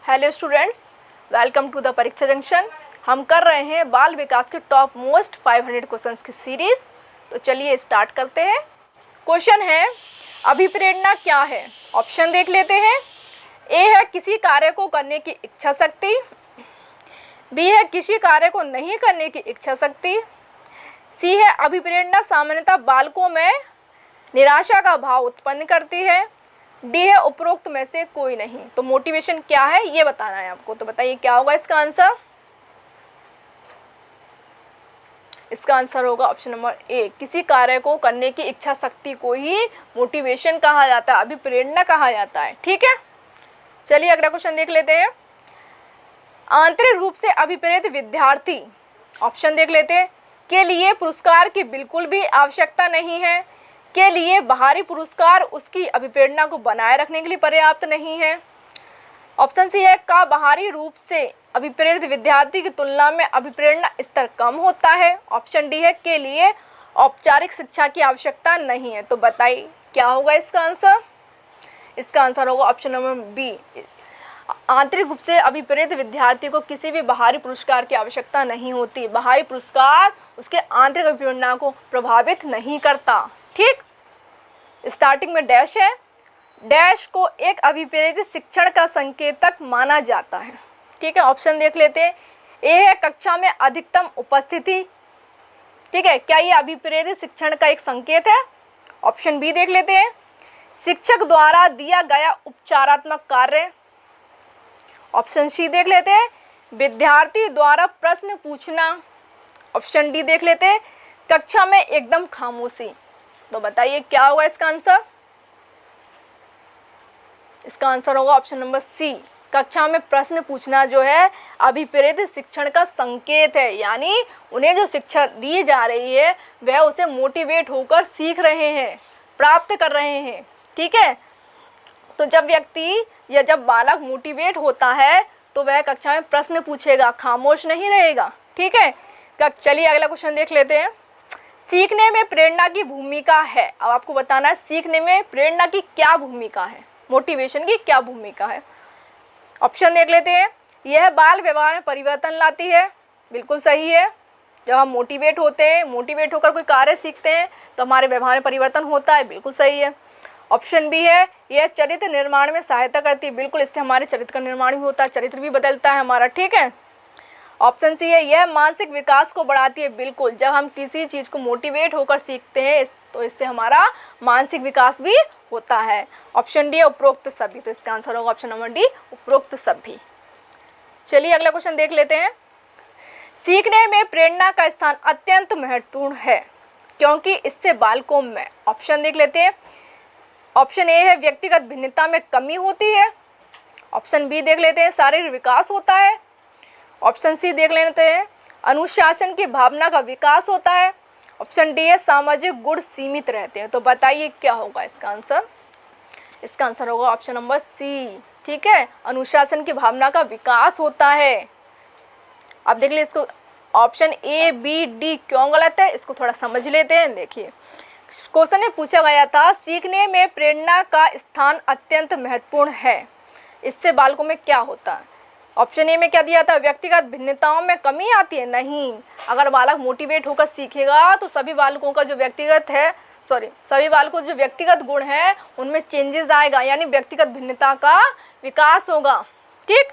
Hello students, welcome to the Pariksha junction. हम कर रहे हैं बाल विकास के टॉप मोस्ट 500 क्वेश्चंस की सीरीज़। तो चलिए स्टार्ट करते हैं। क्वेश्चन है, अभिप्रेरणा क्या है? ऑप्शन देख लेते हैं। ए है किसी कार्य को करने की इच्छा शक्ति, बी है किसी कार्य को नहीं करने की इच्छा शक्ति, सी है अभिप्रेरणा सामान्यतः बालकों में निराशा का भाव उत्पन्न करती है, डी है उपरोक्त में से कोई नहीं। तो मोटिवेशन क्या है ये बताना है आपको। तो बताइए क्या होगा इसका आंसर। इसका आंसर होगा ऑप्शन नंबर ए, किसी कार्य को करने की इच्छा शक्ति को ही मोटिवेशन कहा जाता है, अभिप्रेरणा कहा जाता है। ठीक है, चलिए अगला क्वेश्चन देख लेते हैं। आंतरिक रूप से अभिप्रेरित विद्यार्थी, ऑप्शन देख लेते हैं, के लिए पुरस्कार की बिल्कुल भी आवश्यकता नहीं है, के लिए बाहरी पुरस्कार उसकी अभिप्रेरणा को बनाए रखने के लिए पर्याप्त नहीं है। ऑप्शन सी है, का बाहरी रूप से अभिप्रेरित विद्यार्थी की तुलना में अभिप्रेरणा स्तर कम होता है। ऑप्शन डी है, के लिए औपचारिक शिक्षा की आवश्यकता नहीं है। तो बताइए क्या होगा इसका आंसर। इसका आंसर होगा ऑप्शन नंबर बी, आंतरिक रूप से अभिप्रेरित विद्यार्थी को किसी भी बाहरी पुरस्कार की आवश्यकता नहीं होती। बाहरी पुरस्कार उसके आंतरिक अभिप्रेरणा को प्रभावित नहीं करता। ठीक, स्टार्टिंग में डैश है, डैश को एक अभिप्रेरित शिक्षण का संकेतक माना जाता है। ठीक है, ऑप्शन देख लेते हैं। ए है कक्षा में अधिकतम उपस्थिति। ठीक है, क्या ये अभिप्रेरित शिक्षण का एक संकेत है? ऑप्शन बी देख लेते हैं, शिक्षक द्वारा दिया गया उपचारात्मक कार्य। ऑप्शन सी देख लेते हैं, विद्यार्थी द्वारा प्रश्न पूछना। ऑप्शन डी देख लेते हैं, कक्षा में एकदम खामोशी। तो बताइए क्या होगा इसका आंसर। इसका आंसर होगा ऑप्शन नंबर सी, कक्षा में प्रश्न पूछना जो है अभिप्रेरित शिक्षण का संकेत है। यानी उन्हें जो शिक्षा दी जा रही है वह उसे मोटिवेट होकर सीख रहे हैं, प्राप्त कर रहे हैं। ठीक है, तो जब व्यक्ति या जब बालक मोटिवेट होता है तो वह कक्षा में प्रश्न पूछेगा, खामोश नहीं रहेगा। ठीक है, चलिए अगला क्वेश्चन देख लेते हैं। सीखने में प्रेरणा की भूमिका है। अब आपको बताना है सीखने में प्रेरणा की क्या भूमिका है, मोटिवेशन की क्या भूमिका है। ऑप्शन देख लेते हैं। यह बाल व्यवहार में परिवर्तन लाती है। बिल्कुल सही है। जब हम मोटिवेट होते हैं, मोटिवेट होकर कोई कार्य सीखते हैं तो हमारे व्यवहार में परिवर्तन होता है। बिल्कुल सही है। ऑप्शन बी है, यह चरित्र निर्माण में सहायता करती है। बिल्कुल, इससे हमारे चरित्र का निर्माण भी होता है, चरित्र भी बदलता है हमारा। ठीक है। ऑप्शन सी है, यह मानसिक विकास को बढ़ाती है। बिल्कुल, जब हम किसी चीज़ को मोटिवेट होकर सीखते हैं तो इससे हमारा मानसिक विकास भी होता है। ऑप्शन डी है उपरोक्त सभी। तो इसका आंसर होगा ऑप्शन नंबर डी, उपरोक्त सभी। चलिए अगला क्वेश्चन देख लेते हैं। सीखने में प्रेरणा का स्थान अत्यंत महत्वपूर्ण है क्योंकि इससे बालकों में, ऑप्शन देख लेते हैं। ऑप्शन ए है, व्यक्तिगत भिन्नता में कमी होती है। ऑप्शन बी देख लेते हैं, शारीरिक विकास होता है। ऑप्शन सी देख लेते हैं, अनुशासन की भावना का विकास होता है। ऑप्शन डी है, सामाजिक गुण सीमित रहते हैं। तो बताइए क्या होगा इसका आंसर। इसका आंसर होगा ऑप्शन नंबर सी। ठीक है, अनुशासन की भावना का विकास होता है। अब देख लीजिए इसको, ऑप्शन ए बी डी क्यों गलत है इसको थोड़ा समझ लेते हैं। देखिए क्वेश्चन में पूछा गया था, सीखने में प्रेरणा का स्थान अत्यंत महत्वपूर्ण है, इससे बालकों में क्या होता है। ऑप्शन ए में क्या दिया था, व्यक्तिगत भिन्नताओं में कमी आती है। नहीं, अगर बालक मोटिवेट होकर सीखेगा तो सभी बालकों का जो सभी बालकों जो व्यक्तिगत गुण है उनमें चेंजेस आएगा, यानी व्यक्तिगत भिन्नता का विकास होगा। ठीक।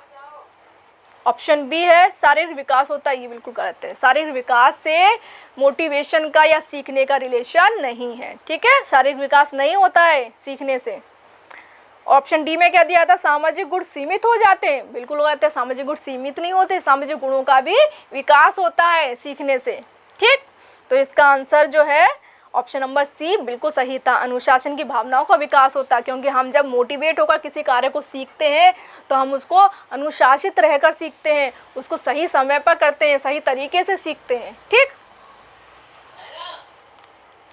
ऑप्शन बी है, शारीरिक विकास होता है। ये बिल्कुल गलत है। शारीरिक विकास से मोटिवेशन का या सीखने का रिलेशन नहीं है। ठीक है, शारीरिक विकास नहीं होता है सीखने से। ऑप्शन डी में क्या दिया था, सामाजिक गुण सीमित हो जाते हैं। बिल्कुल गलत है, सामाजिक गुण सीमित नहीं होते, सामाजिक गुणों का भी विकास होता है सीखने से। ठीक, तो इसका आंसर जो है ऑप्शन नंबर सी बिल्कुल सही था, अनुशासन की भावनाओं का विकास होता है। क्योंकि हम जब मोटिवेट होकर किसी कार्य को सीखते हैं तो हम उसको अनुशासित रहकर सीखते हैं, उसको सही समय पर करते हैं, सही तरीके से सीखते हैं। ठीक,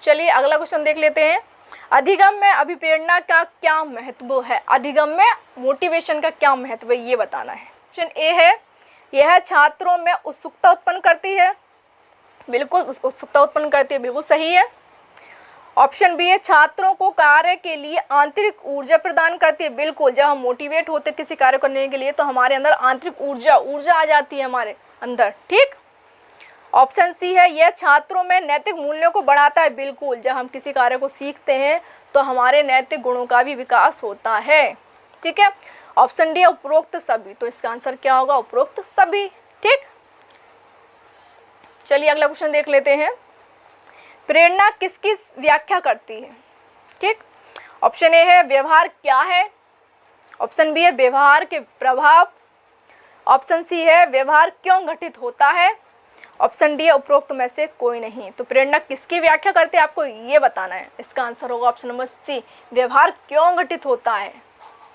चलिए अगला क्वेश्चन देख लेते हैं। अधिगम में अभिप्रेरणा का क्या महत्व है। अधिगम में मोटिवेशन का क्या महत्व है ये बताना है। ऑप्शन ए है, यह छात्रों में उत्सुकता उत्पन्न करती है। बिल्कुल उत्सुकता उत्पन्न करती है, बिल्कुल सही है। ऑप्शन बी है छात्रों को कार्य के लिए आंतरिक ऊर्जा प्रदान करती है। बिल्कुल, जब हम मोटिवेट होते किसी कार्य करने के लिए तो हमारे अंदर आंतरिक ऊर्जा आ जाती है हमारे अंदर। ठीक। ऑप्शन सी है यह छात्रों में नैतिक मूल्यों को बढ़ाता है। बिल्कुल, जब हम किसी कार्य को सीखते हैं तो हमारे नैतिक गुणों का भी विकास होता है। ठीक है। ऑप्शन डी है उपरोक्त सभी। तो इसका आंसर क्या होगा? उपरोक्त सभी। ठीक। चलिए अगला क्वेश्चन देख लेते हैं। प्रेरणा किसकी व्याख्या करती है? ठीक। ऑप्शन ए है व्यवहार क्या है। ऑप्शन बी है व्यवहार के प्रभाव। ऑप्शन सी है व्यवहार क्यों घटित होता है। ऑप्शन डी है उपरोक्त में से कोई नहीं। तो प्रेरणा किसकी व्याख्या करते हैं आपको ये बताना है। इसका आंसर होगा ऑप्शन नंबर सी, व्यवहार क्यों घटित होता है।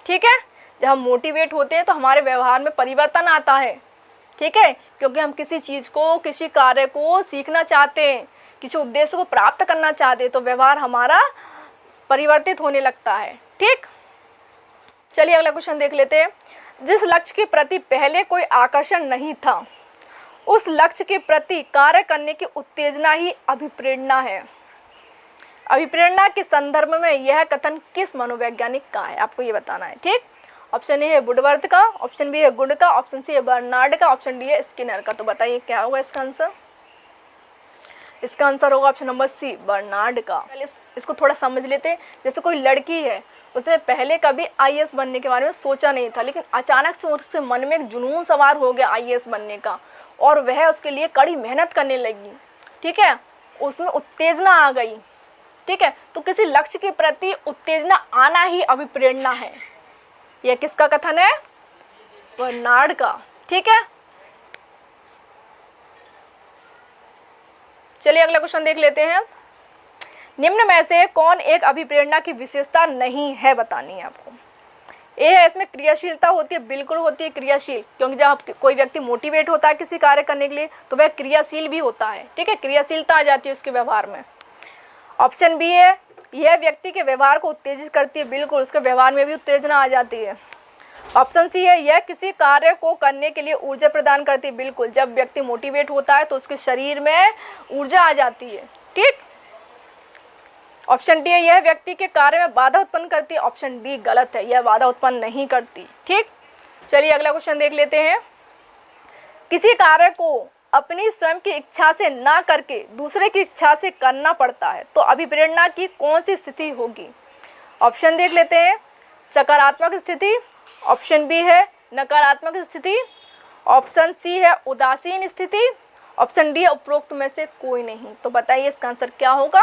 ठीक है। जब हम मोटिवेट होते हैं तो हमारे व्यवहार में परिवर्तन आता है। ठीक है, क्योंकि हम किसी चीज़ को, किसी कार्य को सीखना चाहते हैं, किसी उद्देश्य को प्राप्त करना चाहते हैं, तो व्यवहार हमारा परिवर्तित होने लगता है। ठीक। चलिए अगला क्वेश्चन देख लेते हैं। जिस लक्ष्य के प्रति पहले कोई आकर्षण नहीं था उस लक्ष्य के प्रति कार्य करने की उत्तेजना ही अभिप्रेरणा है। अभिप्रेरणा के संदर्भ में यह कथन किस मनोवैज्ञानिक का है आपको ये बताना है। ठीक। ऑप्शन ए है वुडवर्थ का, ऑप्शन बी है गुड का, ऑप्शन सी है बर्नार्ड का, ऑप्शन डी है स्किनर का। तो बताइए क्या होगा इसका आंसर? इसका आंसर होगा ऑप्शन नंबर सी, बर्नार्ड का। पहले इसको थोड़ा समझ लेते हैं। जैसे कोई लड़की है, उसने पहले कभी आईएएस बनने के बारे में सोचा नहीं था, लेकिन अचानक से उसके मन में एक जुनून सवार हो गया आईएएस बनने का, और वह उसके लिए कड़ी मेहनत करने लगी। ठीक है, उसमें उत्तेजना आ गई। ठीक है, तो किसी लक्ष्य के प्रति उत्तेजना आना ही अभिप्रेरणा है। यह किसका कथन है? बर्नार्ड का। ठीक है। चलिए अगला क्वेश्चन देख लेते हैं। निम्न में से कौन एक अभिप्रेरणा की विशेषता नहीं है, बतानी है आपको। ए है इसमें क्रियाशीलता होती है। बिल्कुल होती है क्रियाशील, क्योंकि जब कोई व्यक्ति मोटिवेट होता है किसी कार्य करने के लिए तो वह क्रियाशील भी होता है। ठीक है, क्रियाशीलता आ जाती है उसके व्यवहार में। ऑप्शन बी है यह व्यक्ति के व्यवहार को उत्तेजित करती है। बिल्कुल, उसके व्यवहार में भी उत्तेजना आ जाती है। ऑप्शन सी है यह किसी कार्य को करने के लिए ऊर्जा प्रदान करती है। बिल्कुल, जब व्यक्ति मोटिवेट होता है तो उसके शरीर में ऊर्जा आ जाती है। ठीक। ऑप्शन डी है यह व्यक्ति के कार्य में बाधा उत्पन्न करती है। ऑप्शन बी गलत है, यह बाधा उत्पन्न नहीं करती। ठीक। चलिए अगला क्वेश्चन देख लेते हैं। किसी कार्य को अपनी स्वयं की इच्छा से ना करके दूसरे की इच्छा से करना पड़ता है तो अभिप्रेरणा की कौन सी स्थिति होगी? ऑप्शन देख लेते हैं। सकारात्मक स्थिति, ऑप्शन बी है नकारात्मक स्थिति, ऑप्शन सी है उदासीन स्थिति, ऑप्शन डी है उपरोक्त में से कोई नहीं। तो बताइए इसका आंसर क्या होगा?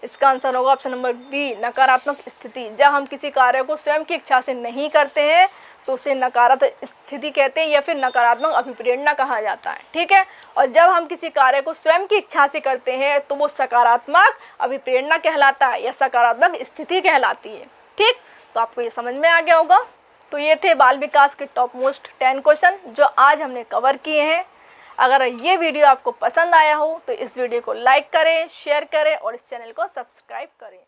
इसका आंसर होगा ऑप्शन नंबर बी, नकारात्मक स्थिति। जब हम किसी कार्य को स्वयं की इच्छा से नहीं करते हैं तो उसे नकारात्मक स्थिति कहते हैं या फिर नकारात्मक अभिप्रेरणा कहा जाता है। ठीक है, और जब हम किसी कार्य को स्वयं की इच्छा से करते हैं तो वो सकारात्मक अभिप्रेरणा कहलाता है या सकारात्मक स्थिति कहलाती है। ठीक, तो आपको ये समझ में आ गया होगा। तो ये थे बाल विकास के टॉप मोस्ट 10 क्वेश्चन जो आज हमने कवर किए हैं। अगर ये वीडियो आपको पसंद आया हो तो इस वीडियो को लाइक करें, शेयर करें और इस चैनल को सब्सक्राइब करें।